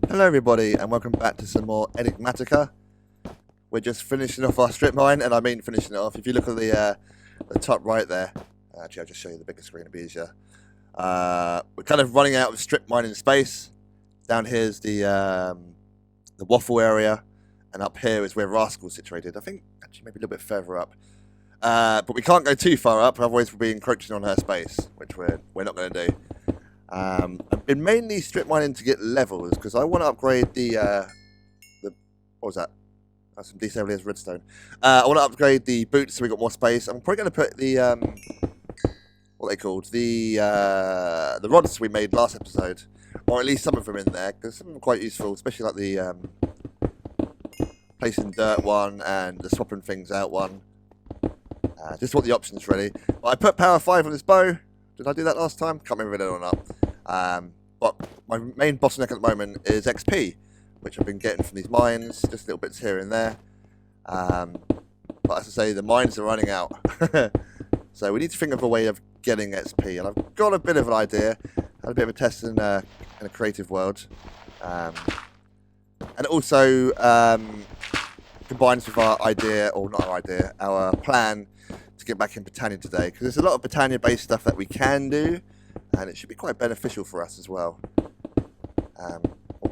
Hello everybody and welcome back to some more Enigmatica. We're just finishing off our strip mine, and I mean finishing it off. If you look at the top right there, actually I'll just show you the bigger screen, it'll be easier. We're kind of running out of strip mining space. Down here's the Waffle area, and up here is where Rascal's situated. I think actually maybe a little bit further up. But we can't go too far up, otherwise we'll be encroaching on her space, which we're not going to do. I've been mainly strip mining to get levels because I want to upgrade the what was that? That's some decent as redstone. I want to upgrade the boots so we got more space. I'm probably going to put the what they called the rods we made last episode, or at least some of them in there because some of them are quite useful, especially like the placing dirt one and the swapping things out one. Just want the options ready. But I put power 5 on this bow. Did I do that last time? Can't remember if I did or not. But my main bottleneck at the moment is XP, which I've been getting from these mines, just little bits here and there. But as I say, the mines are running out. So we need to think of a way of getting XP, and I've got a bit of an idea. Had a bit of a test in a creative world. And it also combines with our idea, or not our idea, our plan to get back in Britannia today, because there's a lot of Britannia based stuff that we can do, and it should be quite beneficial for us as well.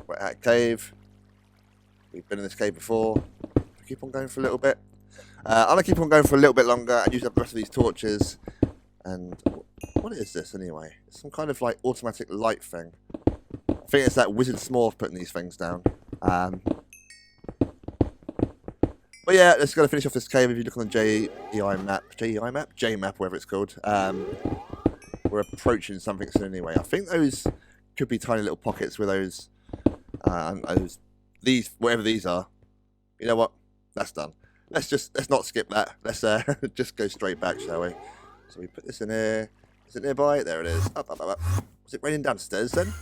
We're at a cave. We've been in this cave before. Keep on going for a little bit. I'm going to keep on going for a little bit longer and use up the rest of these torches. And what is this anyway? It's some kind of like automatic light thing. I think it's that Wizard Smorf putting these things down. But yeah, let's go finish off this cave. If you look on the J map, whatever it's called, we're approaching something soon anyway. I think those could be tiny little pockets where those whatever these are. You know what? That's done. Let's not skip that. Let's just go straight back, shall we? So we put this in here. Is it nearby? There it is. Up. Was it raining downstairs then?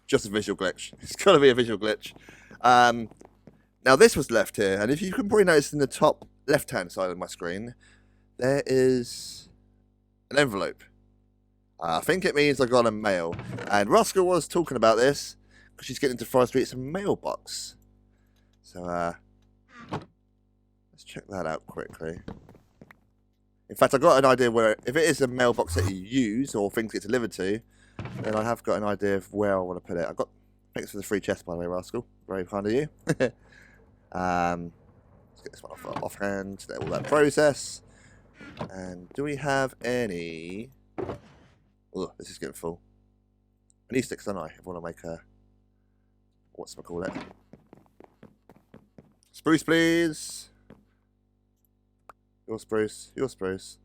Just a visual glitch. It's got to be a visual glitch. Now this was left here, and if you can probably notice in the top left-hand side of my screen, there is an envelope. I think it means I got a mail, and Rascal was talking about this because she's getting into forestry. It's a mailbox. So let's check that out quickly. In fact, I got an idea where, if it is a mailbox that you use or things get delivered to, then I have got an idea of where I want to put it. Thanks for the free chest, by the way, Rascal. Very kind of you. Let's get this one offhand. All that process. And do we have any? Oh, this is getting full. I need sticks, don't I? If I want to make a whatchamacallit. Spruce, please. Your spruce. Your spruce.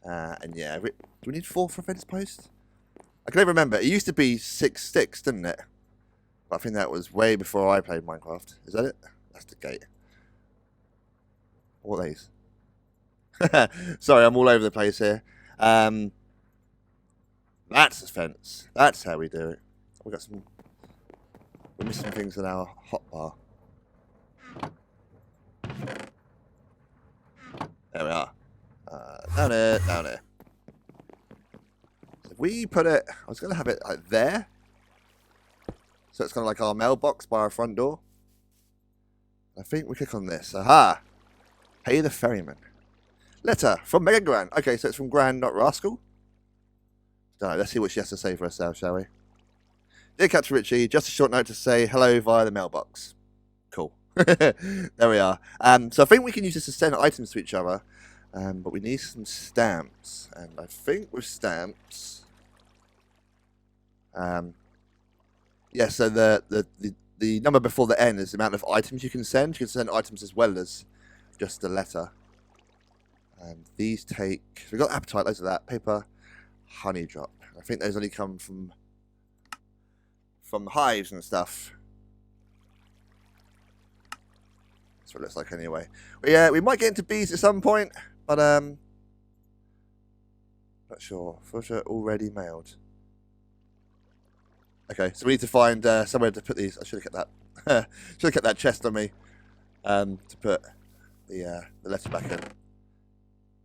And yeah, do we need 4 for a fence post? I can never remember. It used to be 6 sticks, didn't it? But I think that was way before I played Minecraft. Is that it? That's the gate. What are these? Sorry, I'm all over the place here. That's the fence. That's how we do it. We're missing things in our hotbar. There we are. Down here. So if we put it, I was going to have it like there. So it's kind of like our mailbox by our front door. I think we click on this. Aha! Hey the ferryman. Letter from Mega Gran. Okay, so it's from Gran, not Rascal. Don't know, let's see what she has to say for herself, shall we? Dear Captain Richie, just a short note to say hello via the mailbox. Cool. There we are. So I think we can use this to send items to each other. But we need some stamps. And I think with stamps... yeah, so the number before the N is the amount of items you can send. You can send items as well as just a letter. And these take... We've got appetite, loads of that. Paper, honey drop. I think those only come from hives and stuff. That's what it looks like anyway. But yeah, we might get into bees at some point, but not sure. Filter already mailed. Okay, so we need to find somewhere to put these. I should have kept that. Should have kept that chest on me to put the letter back in.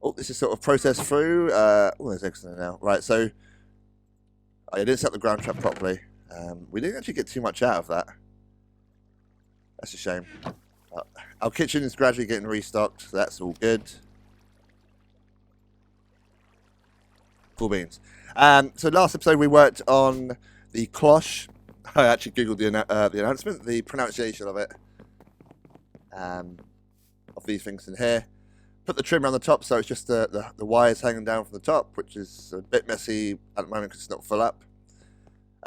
Oh, this is sort of processed through. Oh, there's eggs in there now. Right, so I didn't set the ground trap properly. We didn't actually get too much out of that. That's a shame. Our kitchen is gradually getting restocked, so that's all good. Cool beans. So last episode we worked on the cloche. I actually googled the announcement, the pronunciation of it. Of these things in here. Put the trim around the top so it's just the wires hanging down from the top, which is a bit messy at the moment because it's not full up.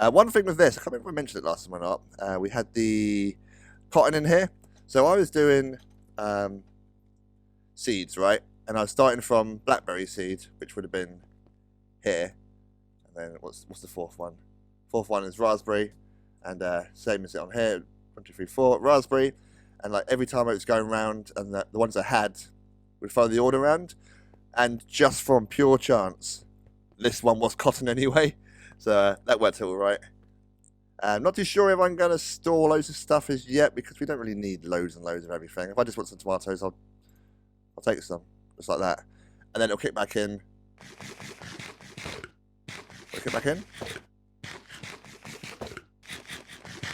One thing with this, I can't remember if I mentioned it last time or not, we had the cotton in here. So I was doing seeds, right? And I was starting from blackberry seed, which would have been here. And then what's the fourth one? Fourth one is raspberry. And same as it on here, 1, 2, 3, 4, raspberry. And like every time I was going around and the ones I had would follow the order around. And just from pure chance, this one was cotton anyway. So that worked out all right. I'm not too sure if I'm going to store loads of stuff as yet because we don't really need loads and loads of everything. If I just want some tomatoes, I'll take some, just like that. And then it'll kick back in. It'll kick back in.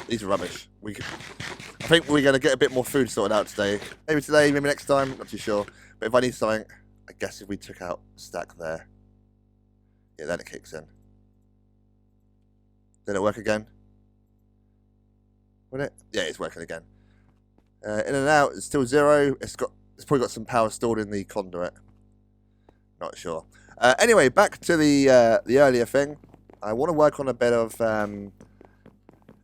These are rubbish. I think we're going to get a bit more food sorted out today. Maybe today, maybe next time, not too sure. But if I need something, I guess if we took out a stack there, yeah, then it kicks in. Did it work again? Would it? Yeah, it's working again. In and out, it's still 0. It's probably got some power stored in the conduit. Not sure. Anyway, back to the earlier thing. I want to work on a bit of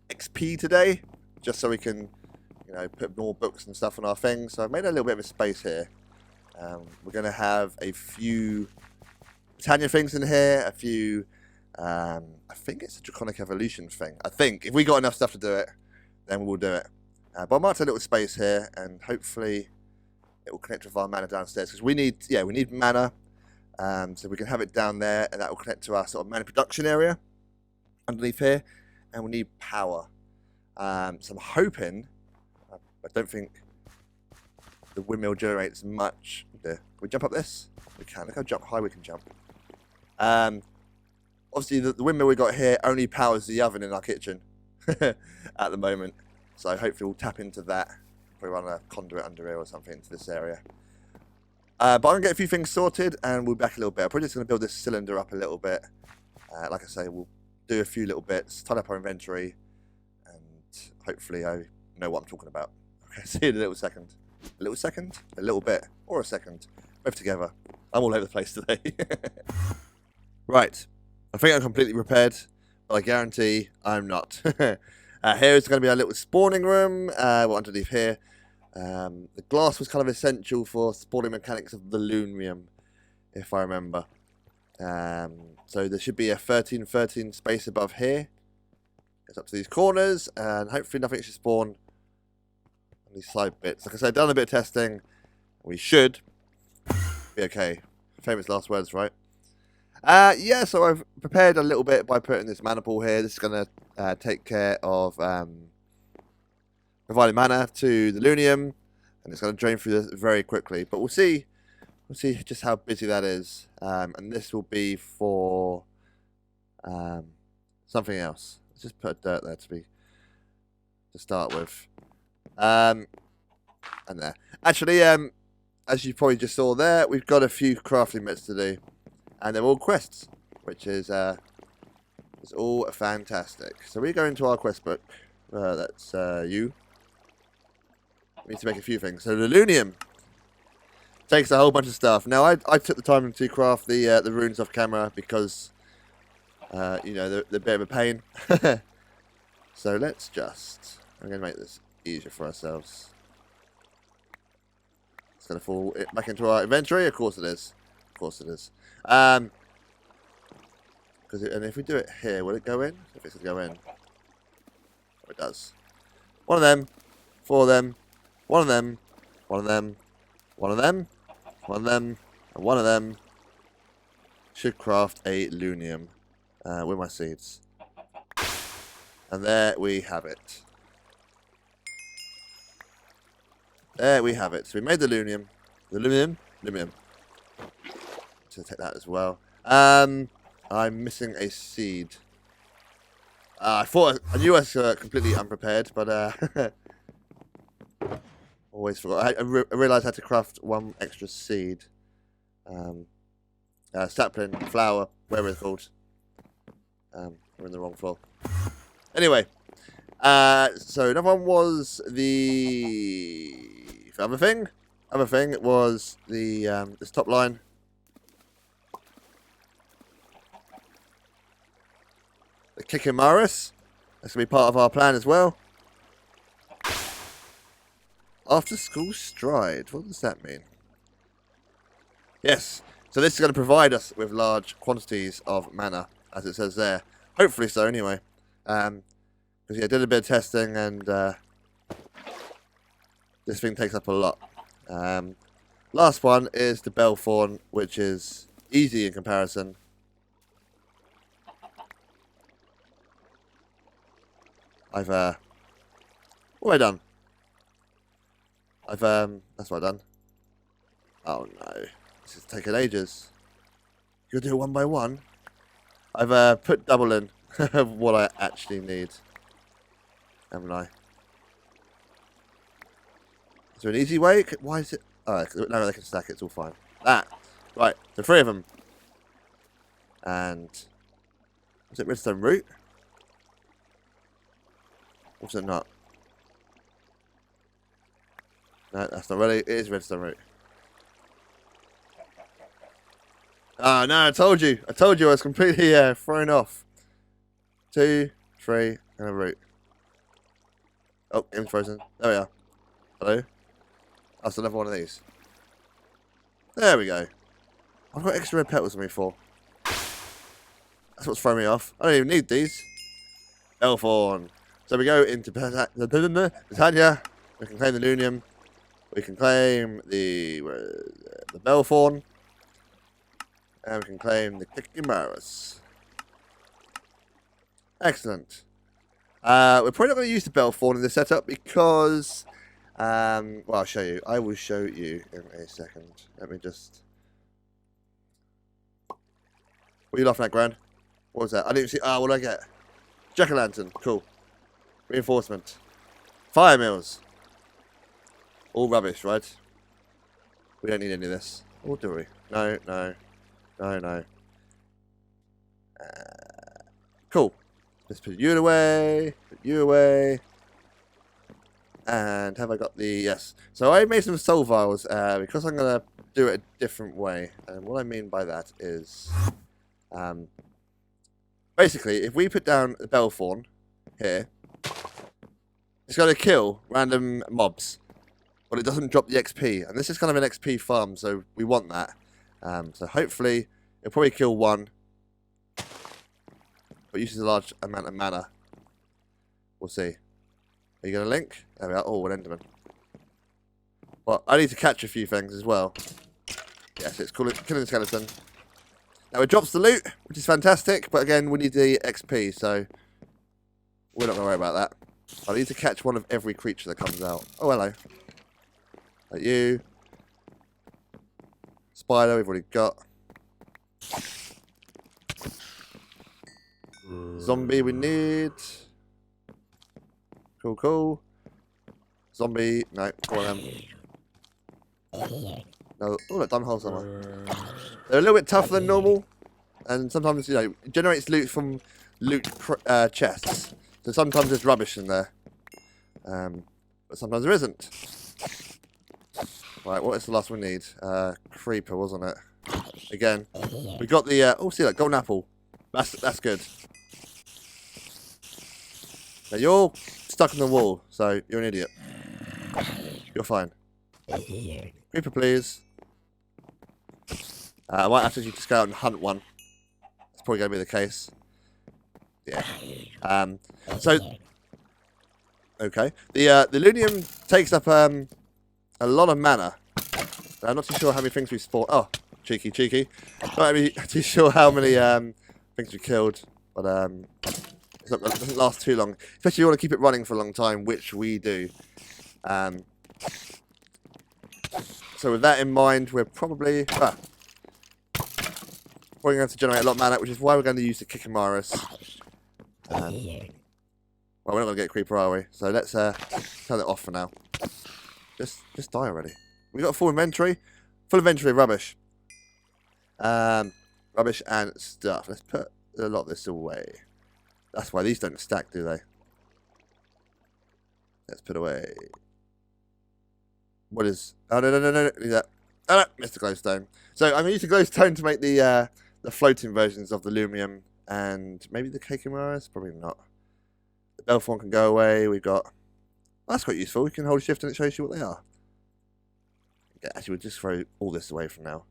XP today, just so we can, you know, put more books and stuff on our thing. So I've made a little bit of a space here. We're going to have a few Britannia things in here, a few. I think it's a Draconic Evolution thing. I think if we got enough stuff to do it, then we'll do it. But I marked a little space here, and hopefully it will connect with our mana downstairs because we need mana. So we can have it down there, and that will connect to our sort of mana production area underneath here, and we need power. So I'm hoping. I don't think the windmill generates much. Can we jump up this? We can. Look how high we can jump. Obviously, the windmill we got here only powers the oven in our kitchen at the moment. So hopefully we'll tap into that. Probably run a conduit under here or something into this area. But I'm going to get a few things sorted and we'll be back a little bit. I'm probably just going to build this cylinder up a little bit. Like I say, we'll do a few little bits, tidy up our inventory, and hopefully I know what I'm talking about. Okay, see you in a little second. A little second? A little bit. Or a second. Both together. I'm all over the place today. Right. I think I'm completely prepared, but I guarantee I'm not. Here is going to be our little spawning room. We're underneath here. The glass was kind of essential for spawning mechanics of the Lunarium, if I remember. So there should be a 13 space above here. It's up to these corners, and hopefully nothing should spawn on these side bits. Like I said, I've done a bit of testing. We should be okay. Famous last words, right? Yeah, so I've prepared a little bit by putting this mana pool here. This is going to take care of providing mana to the Lunarium, and it's going to drain through this very quickly. But we'll see just how busy that is. And this will be for something else. Let's just put dirt there to start with. And there. Actually, as you probably just saw there, we've got a few crafting bits to do. And they're all quests, which is all fantastic. So we go into our quest book. That's you. We need to make a few things. So the Lunarium takes a whole bunch of stuff. Now I took the time to craft the runes off camera because you know they're a bit of a pain. So let's just. I'm going to make this easier for ourselves. It's going to fall back into our inventory. Of course it is. Of course it is. And if we do it here, will it go in? If it's going to go in. Oh, it does. One of them. 4 of them. One of them. One of them. One of them. One of them. And one of them should craft a Lunarium with my seeds. And there we have it. There we have it. So we made the Lunarium. The Lunarium. So take that as well. I'm missing a seed. I knew I was completely unprepared, but always forgot. I realised I had to craft one extra seed. Sapling, flower, whatever it's called. We're in the wrong floor. Anyway, so another one was the other thing. Other thing was the this top line. The Kikimaris. That's gonna be part of our plan as well. After school stride. What does that mean? Yes. So this is going to provide us with large quantities of mana, as it says there. Hopefully so, anyway. Because yeah, I did a bit of testing, and this thing takes up a lot. Last one is the Bellthorn, which is easy in comparison. What have I done? That's what I've done. Oh no. This is taking ages. You'll do it one by one. I've put double in of what I actually need. Haven't I? Is there an easy way? Why is it? Oh, no, they can stack it. It's all fine. That. Right. So 3 of them. And was it redstone root? Or was it not? No, that's not really. It is redstone root. Oh, no, I told you. I was completely thrown off. 2, 3, and a root. Oh, game's frozen. There we are. Hello? That's another one of these. There we go. I've got extra red petals on me for. That's what's throwing me off. I don't even need these. Bellthorn. So we go into Britannia. We can claim the Lunium. We can claim the Bellthorn. And we can claim the Kikimaris. Excellent. We're probably not going to use the Bellthorn in this setup because... well, I'll show you. I will show you in a second. Let me just... What are you laughing at, Gran? What was that? I didn't see... what did I get? Jack-o'-lantern. Cool. Reinforcement. Fire mills. All rubbish, right? We don't need any of this. Or do we? No, no. No. Cool. Let's put you away. Put you away. And have I got the... Yes. So I made some soul vials because I'm going to do it a different way. And what I mean by that is... basically, if we put down the Bellthorn here, it's going to kill random mobs. But it doesn't drop the XP. And this is kind of an XP farm, so we want that. So hopefully, it'll probably kill one. But uses a large amount of mana. We'll see. Are you going to link? There we are. Oh, an Enderman. Well, I need to catch a few things as well. Yes, it's killing the skeleton. Now, it drops the loot, which is fantastic. But again, we need the XP, so we're not going to worry about that. I need to catch one of every creature that comes out. Oh, hello. Like you. Spider, we've already got. Zombie we need. Cool. Zombie, no, come on then. No, oh look, diamond holes somewhere. They're a little bit tougher than normal. And sometimes, you know, it generates loot from loot chests. So sometimes there's rubbish in there. But sometimes there isn't. Right, what is the last one we need? Creeper, wasn't it? Again. We got the, oh, see that, golden apple. That's good. Now, you're stuck in the wall, so you're an idiot. You're fine. Creeper, please. I might have to just go out and hunt one. That's probably going to be the case. Yeah. So, okay. The Lunium takes up a lot of mana. I'm not too sure how many things we spawned. Oh, cheeky. Not too sure how many things we killed, but it doesn't last too long. Especially if you want to keep it running for a long time, which we do. So with that in mind, we're probably going to have to generate a lot of mana, which is why we're going to use the Kikimaris. Well, we're not going to get a creeper, are we? So let's turn it off for now. Just die already. We got a full inventory. Full inventory of rubbish. Rubbish and stuff. Let's put a lot of this away. That's why these don't stack, do they? Let's put away. What is... Oh, no. Leave that. Oh, no. Missed the glowstone. So I'm going to use the glowstone to make the floating versions of the Lumium and maybe the cake and mirrors. Probably not. The Belthorn can go away. We've got... Oh, that's quite useful. We can hold shift and it shows you what they are. Yeah, actually, we'll just throw all this away from now.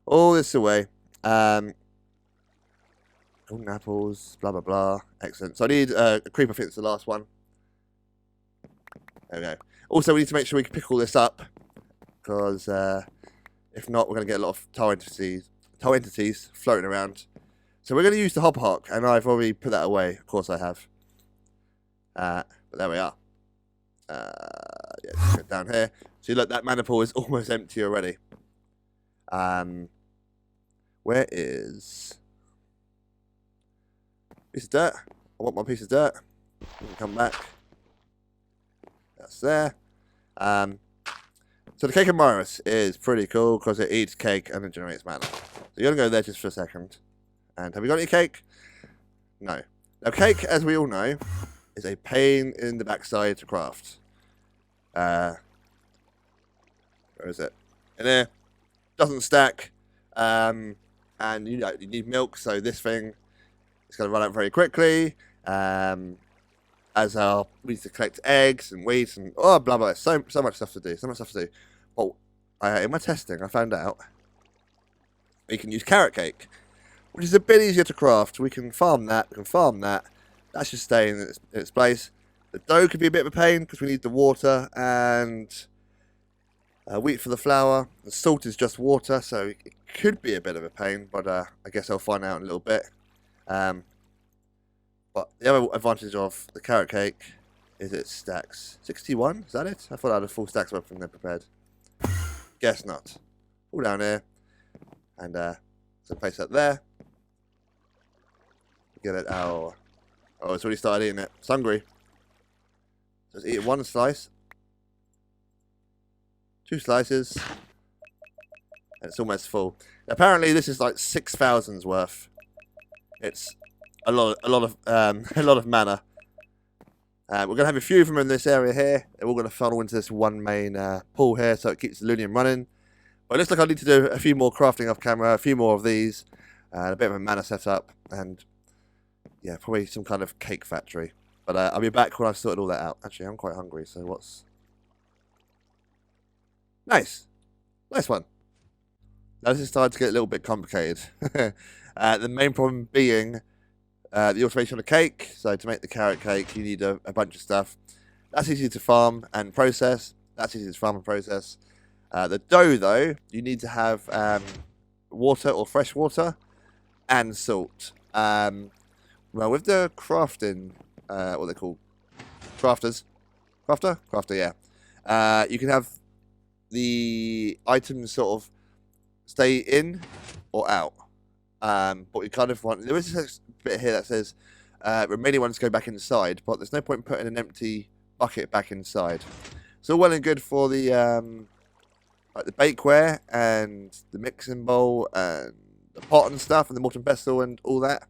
All this away. Golden apples, blah, blah, blah. Excellent. So I need a creeper. I think it's the last one. There we go. Also, we need to make sure we can pick all this up. Because if not, we're going to get a lot of tow entities floating around. So we're going to use the hopper hock. And I've already put that away. Of course I have. But there we are. Yeah, just go down here. So look, that mana pool is almost empty already. Where is piece of dirt? I want my piece of dirt. We can come back. That's there. So the cake and Morris is pretty cool because it eats cake and it generates mana. So you're gonna go there just for a second. And have we got any cake? No. Now cake, as we all know, is a pain in the backside to craft. Where is it? In here. Doesn't stack. And you need milk, so this thing is going to run out very quickly. As we need to collect eggs and wheat and blah blah. So much stuff to do. But in my testing, I found out we can use carrot cake, which is a bit easier to craft. We can farm that. That should stay in its place. The dough could be a bit of a pain because we need the water and wheat for the flour. The salt is just water, so it could be a bit of a pain, but I guess I'll find out in a little bit. But the other advantage of the carrot cake is it stacks. 61? Is that it? I thought I had a full stacks of everything there prepared. Guess not. All down here. And so place that there. Get it out. Oh, it's already started eating it. It's hungry. So it's eating one slice. 2 slices. And it's almost full. Apparently this is like 6,000's worth. It's a lot of mana. We're gonna have a few of them in this area here. They're all gonna funnel into this one main pool here, so it keeps the Lunium running. But it looks like I need to do a few more crafting off camera, a few more of these, a bit of a mana setup, and yeah, probably some kind of cake factory. But I'll be back when I've sorted all that out. Actually, I'm quite hungry, so what's... Nice one. Now this is starting to get a little bit complicated. The main problem being the automation of the cake. So to make the carrot cake, you need a bunch of stuff. That's easy to farm and process. The dough, though, you need to have water or fresh water and salt. Well, with the crafting, what they call crafters, crafter, yeah. You can have the items sort of stay in or out. But you kind of want... There is a bit here that says remaining ones go back inside, but there's no point in putting an empty bucket back inside. It's all well and good for the like the bakeware and the mixing bowl and the pot and stuff and the mortar and pestle and all that,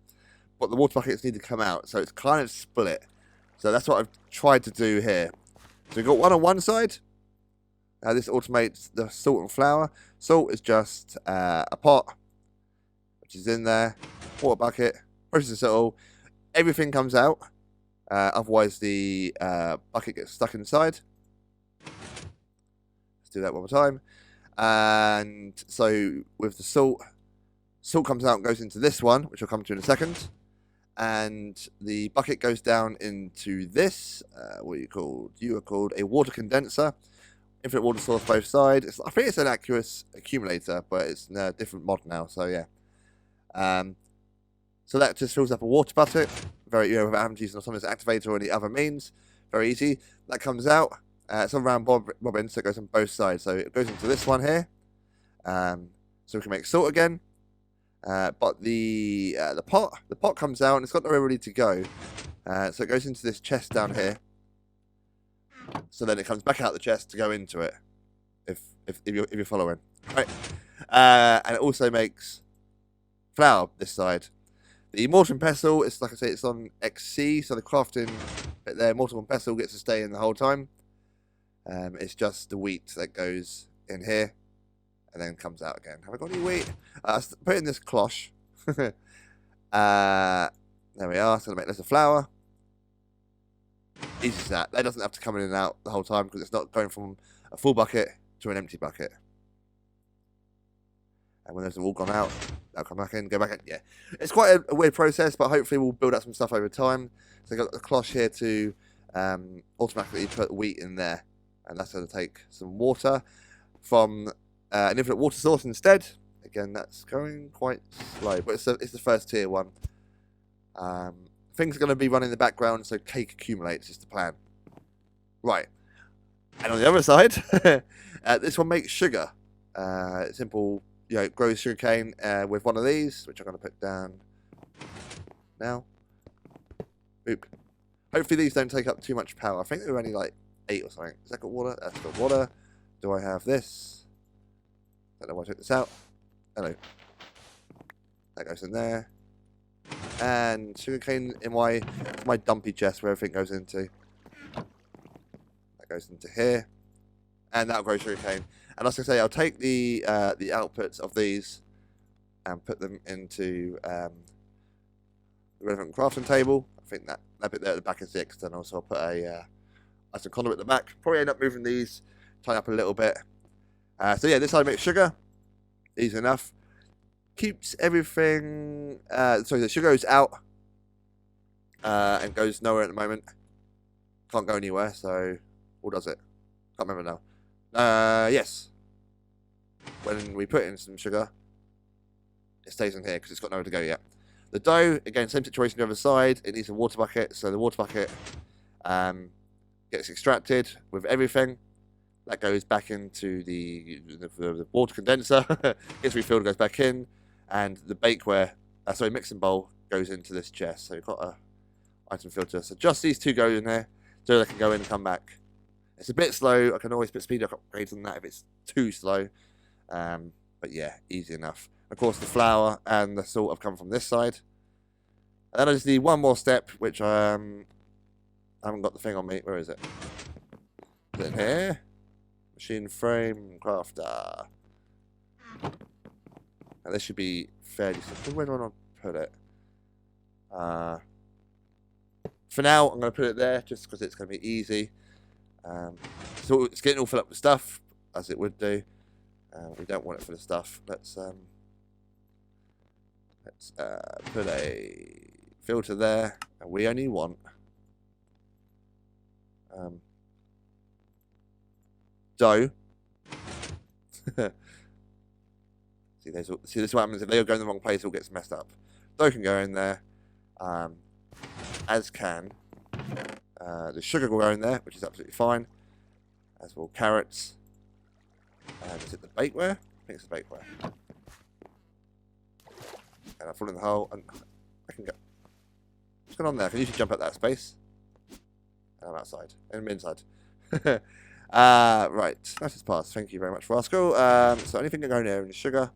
but the water buckets need to come out, so it's kind of split. So that's what I've tried to do here. So we've got one on one side. This automates the salt and flour. Salt is just a pot, which is in there, water bucket, process it all. Everything comes out, otherwise the bucket gets stuck inside. Let's do that one more time. And so with the salt comes out and goes into this one, which I'll come to in a second. And the bucket goes down into this, what you are called a water condenser. Infinite water source both sides. I think it's an aqueous accumulator, but it's in a different mod now, so yeah. So that just fills up a water bucket. Very, without having to use an autonomous activator or any other means. Very easy. That comes out. It's on round robin, so it goes on both sides. So it goes into this one here. So we can make salt again. But the pot comes out and it's got nowhere ready to go. So it goes into this chest down here. So then it comes back out the chest to go into it. If you're following, right? And it also makes flour this side. The mortar and pestle, it's like I say, it's on XC, so the crafting bit there, mortar and pestle gets to stay in the whole time. It's just the wheat that goes in here and then comes out again. Have I got any wheat? Put in this cloche. There we are. So I'm going to make this a flour. Easy as that. That doesn't have to come in and out the whole time because it's not going from a full bucket to an empty bucket. And when those have all gone out, they'll come back in, go back in. Yeah, it's quite a weird process, but hopefully we'll build up some stuff over time. So I've got the cloche here to automatically put wheat in there. And that's going to take some water from an infinite water source instead. Again, that's going quite slow, but it's the first tier one. Things are going to be running in the background, so cake accumulates is the plan. Right. And on the other side, this one makes sugar. Simple, grows sugarcane with one of these, which I'm going to put down now. Boop. Hopefully these don't take up too much power. I think they're only like 8 or something. Has that got water? That's got water. Do I have this? Don't know why I took this out. Hello. That goes in there. And sugarcane in my dumpy chest where everything goes into. That goes into here. And that'll grow sugarcane. And as I say, I'll take the outputs of these and put them into the relevant crafting table. I think that bit there at the back is the external, so I'll put some conduit at the back. Probably end up moving these, tie up a little bit. So yeah, this side makes sugar. Easy enough. Keeps everything. Sorry, the sugar goes out and goes nowhere at the moment. Can't go anywhere. So, what does it? Can't remember now. Yes. When we put in some sugar, it stays in here because it's got nowhere to go yet. The dough, again, same situation on the other side. It needs a water bucket, so the water bucket gets extracted with everything. That goes back into the water condenser, gets refilled, goes back in, and the bakeware, mixing bowl goes into this chest. So you've got a item filter. So just these two go in there, so they can go in and come back. It's a bit slow. I can always put speed upgrades on that if it's too slow. But yeah, easy enough. Of course, the flour and the salt have come from this side. And then I just need one more step, which I haven't got the thing on me. Where is it? Is it in here? Machine frame crafter. Now this should be fairly simple. Where do I want to put it? For now, I'm going to put it there just because it's going to be easy. So it's getting all filled up with stuff, as it would do. We don't want it for the stuff. Let's put a filter there, and we only want dough. See, this is what happens if they go in the wrong place. It all gets messed up. Dough can go in there, as can the sugar will go in there, which is absolutely fine. As will carrots. Is it the bakeware? I think it's the bakeware. And I fall in the hole, and I can go. What's going on there? I can usually jump out that space. And I'm outside. And I'm inside. Right. That is passed. Thank you very much, Rascal. So anything can go in there in the sugar.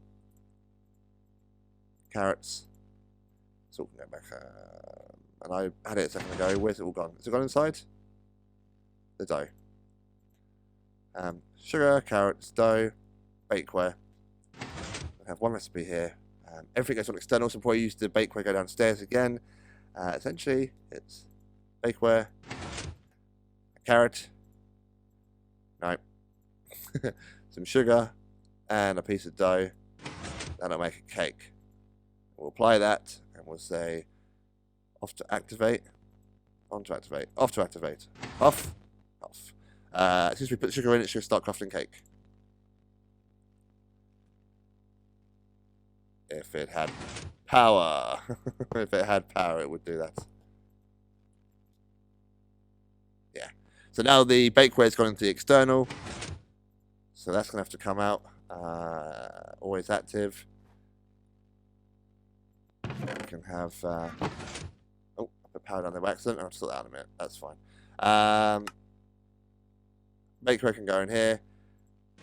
Carrots. Salt can go back. And I had it a second ago. Where's it all gone? Is it gone inside? The dough. Sugar, carrots, dough, bakeware. I have one recipe here. Everything goes on external, so before I use the bakeware, go downstairs again. Essentially, it's bakeware, a carrot, no, some sugar, and a piece of dough. That'll make a cake. We'll apply that, and we'll say off to activate, on to activate, off to activate, off, off. As soon as we put the sugar in, it should start crafting cake. If it had power. If it had power, it would do that. Yeah. So now the bakeware's gone into the external. So that's going to have to come out. Always active. can have... oh, I put power down there by accident. I'll sort that out in a minute. That's fine. Bakery can go in here.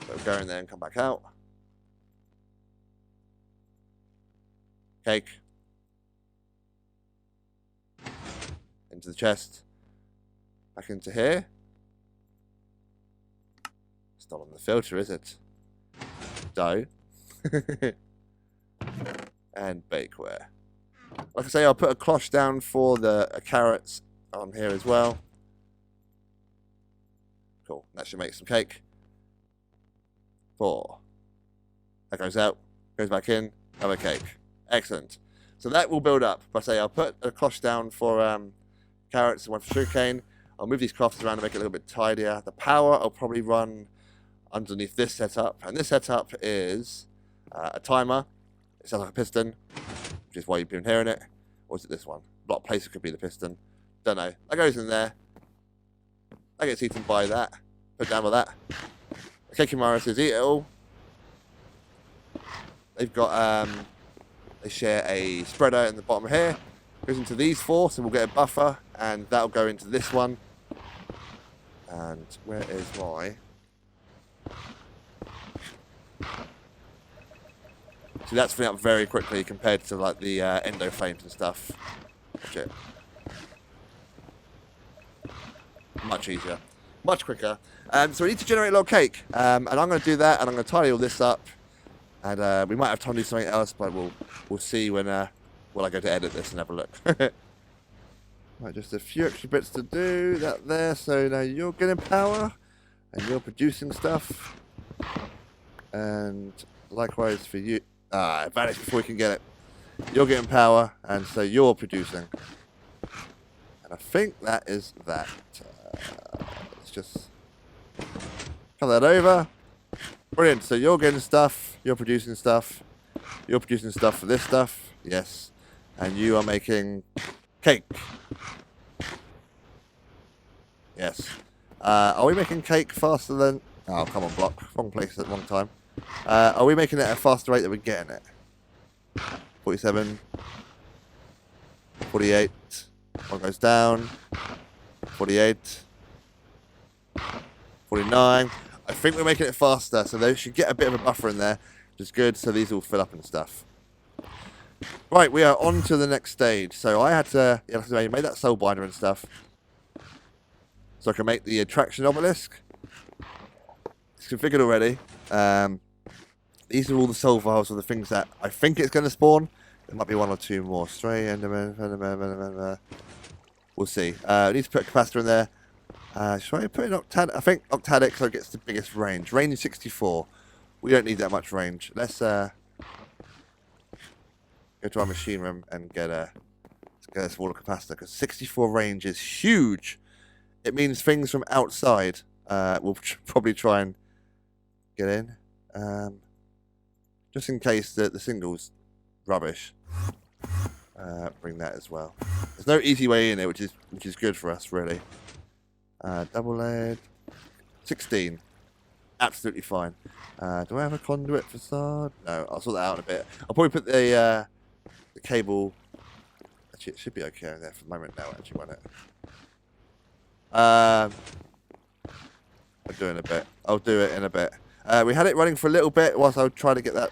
So go in there and come back out. Cake. Into the chest. Back into here. It's not on the filter, is it? Dough. And bakeware. Like I say, I'll put a cloche down for the carrots on here as well. Cool. That should make some cake. 4. That goes out. Goes back in. Another cake. Excellent. So that will build up. But I say I'll put a cloche down for carrots and one for sugarcane. I'll move these crafts around to make it a little bit tidier. The power I'll probably run underneath this setup. And this setup is a timer. It sounds like a piston, which is why you've been hearing it. Or is it this one? Block placer could be the piston. Don't know. That goes in there. That gets eaten by that. Put down with that. Cake Mara says eat it all. They've got they share a spreader in the bottom here. Goes into these 4, so we'll get a buffer, and that'll go into this one. And where is my... See, that's filling up very quickly compared to like the endo flames and stuff. Watch it. Much easier. Much quicker. So we need to generate a lot of cake. And I'm going to do that, and I'm going to tidy all this up. And we might have time to do something else, but we'll see when I go to edit this and have a look. Right, just a few extra bits to do. That there. So now you're getting power, and you're producing stuff. And likewise for you. It vanished before we can get it. You're getting power, and so you're producing. And I think that is that. Let's just cover that over. Brilliant. So you're getting stuff. You're producing stuff. You're producing stuff for this stuff. Yes. And you are making cake. Yes. Are we making cake faster than... Oh, come on, block. Wrong place at the wrong time. Are we making it at a faster rate than we're getting it? 47. 48. One goes down. 48. 49. I think we're making it faster, so they should get a bit of a buffer in there, which is good, so these all fill up and stuff. Right, we are on to the next stage. So I had to, make that soul binder and stuff, so I can make the attraction obelisk. It's configured already. These are all the soul vials of the things that I think it's going to spawn. There might be 1 or 2 more. Stray, Enderman, we'll see. I need to put a capacitor in there. Should I put in octadic? I think octadic so it gets the biggest range. Range is 64. We don't need that much range. Let's go to our machine room and get a smaller capacitor, because 64 range is huge. It means things from outside will probably try and get in. Just in case the single's rubbish. Bring that as well. There's no easy way in it, which is good for us, really. Double layered. 16. Absolutely fine. Do I have a conduit facade? No, I'll sort that out in a bit. I'll probably put the cable... Actually, it should be okay in there for the moment now, actually, won't it? I'll do it in a bit. I'll do it in a bit. We had it running for a little bit whilst I would try to get that...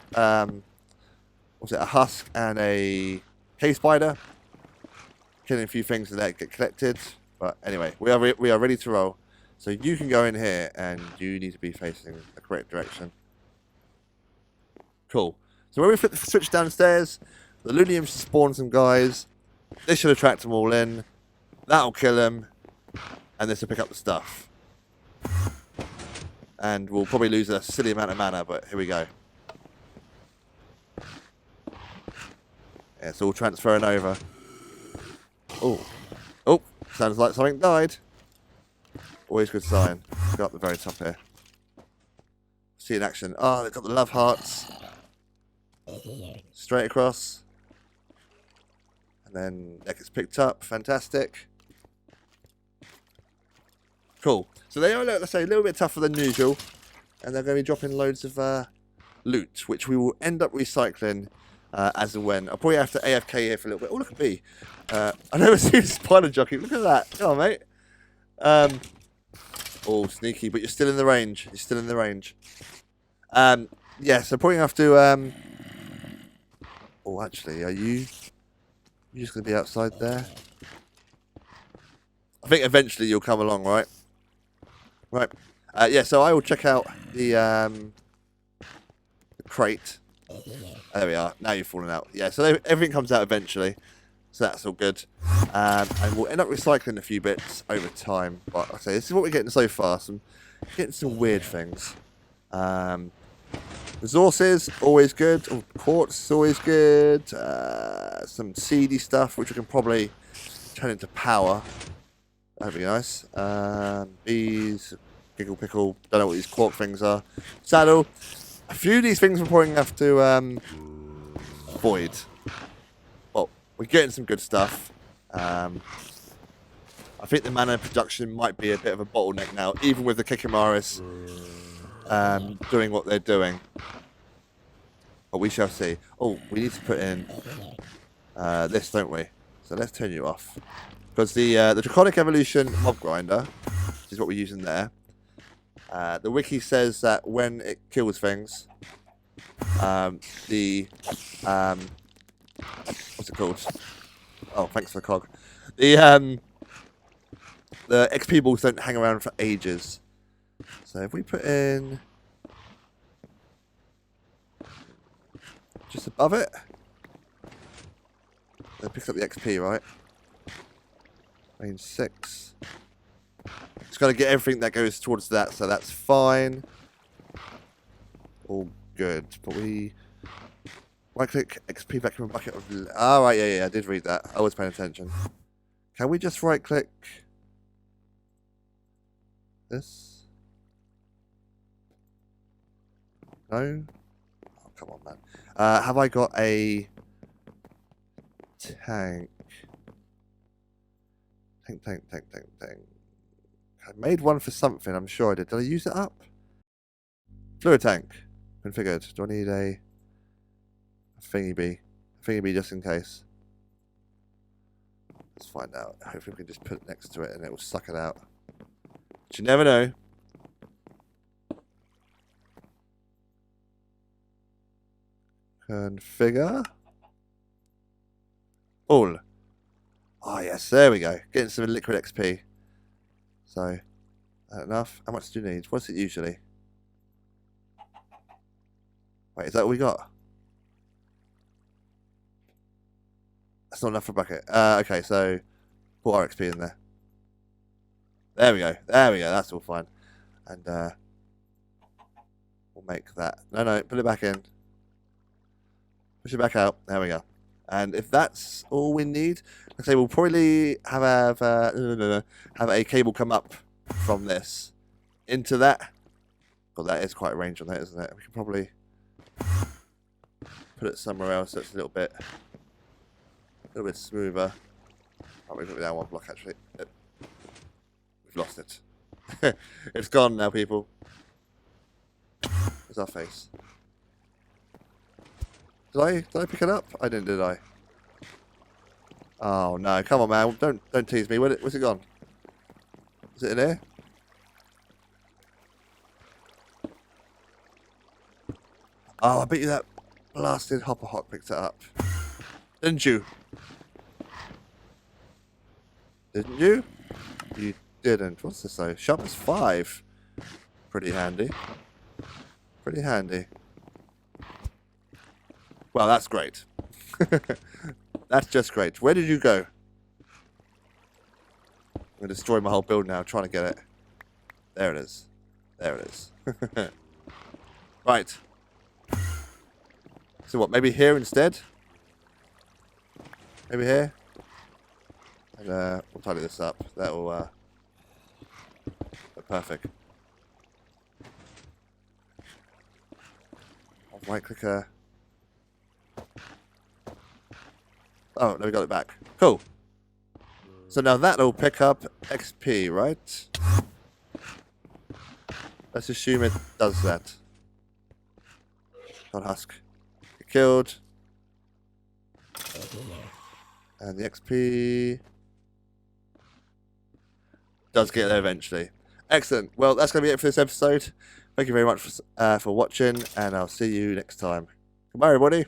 was it a husk and a cave spider? Killing a few things that get collected. But anyway, we are ready to roll. So you can go in here, and you need to be facing the correct direction. Cool. So when we flip the switch downstairs, the Lunium should spawn some guys. This should attract them all in. That'll kill them. And this will pick up the stuff. And we'll probably lose a silly amount of mana, but here we go. Yeah, it's all transferring over. Oh. Oh, sounds like something died. Always good sign. Go up the very top here. See in action. Oh, they've got the love hearts. Straight across. And then that gets picked up. Fantastic. Cool. So they are, let's say, a little bit tougher than usual. And they're going to be dropping loads of loot, which we will end up recycling as and when. I'll probably have to AFK here for a little bit. Oh, look at me. I never seen a spider jockey. Look at that. Come on, mate. Oh, sneaky, but you're still in the range. You're still in the range. Yeah, so probably have to... Oh, actually, are you... You're just going to be outside there? I think eventually you'll come along, right? Right. Yeah, so I will check out the crate. There we are. Now you're falling out. Yeah, so everything comes out eventually. So that's all good. And we'll end up recycling a few bits over time. But I say this is what we're getting so far. Getting some weird things. Resources, always good. Oh, quartz, always good. Some seedy stuff, which we can probably turn into power. That'd be nice. Bees, giggle pickle. Don't know what these quark things are. Saddle. A few of these things we're probably going to have to void. Well, we're getting some good stuff. I think the mana production might be a bit of a bottleneck now, even with the Kikimaris doing what they're doing. But we shall see. Oh, we need to put in this, don't we? So let's turn you off. Because the Draconic Evolution Mob Grinder, which is what we're using there, the wiki says that when it kills things, what's it called? Oh, thanks for the cog. The XP balls don't hang around for ages. So if we put in just above it, it picks up the XP, right? Range 6. Just got to get everything that goes towards that, so that's fine. All good. But we right click XP back in a bucket of. Oh, right, yeah, I did read that. I was paying attention. Can we just right click this? No? Oh, come on, man. Have I got a tank? Tank. I made one for something, I'm sure I did. Did I use it up? Fluid tank. Configured. Do I need a thingy bee? Thingy bee just in case. Let's find out. Hopefully we can just put it next to it and it will suck it out. But you never know. Configure. All. Oh yes, there we go. Getting some liquid XP. So, enough. How much do you need? What's it usually? Wait, is that all we got? That's not enough for a bucket. Okay, so put our XP in there. There we go. That's all fine. And we'll make that. No, put it back in. Push it back out. There we go. And if that's all we need, like I say, we'll probably have a cable come up from this into that. Well, that is quite a range on that, isn't it? We can probably put it somewhere else so it's a little bit smoother. Oh, we've put it down one block actually. We've lost it. It's gone now, people. There's our face. Did I pick it up? I didn't, did I? Oh no! Come on, man! Don't tease me. Where's it gone? Is it in here? Oh, I bet you that blasted Hopper Hawk picked it up. Didn't you? Didn't you? You didn't. What's this though? Sharpness 5. Pretty handy. Pretty handy. Well, that's great. That's just great. Where did you go? I'm going to destroy my whole build now, trying to get it. There it is. There it is. Right. So what, maybe here instead? Maybe here? And we'll tidy this up. That will be perfect. I'll right click Oh, no, we got it back. Cool. So now that'll pick up XP, right? Let's assume it does that. God, Husk. Get killed. And the XP does get there eventually. Excellent. Well, that's going to be it for this episode. Thank you very much for watching, and I'll see you next time. Goodbye, everybody.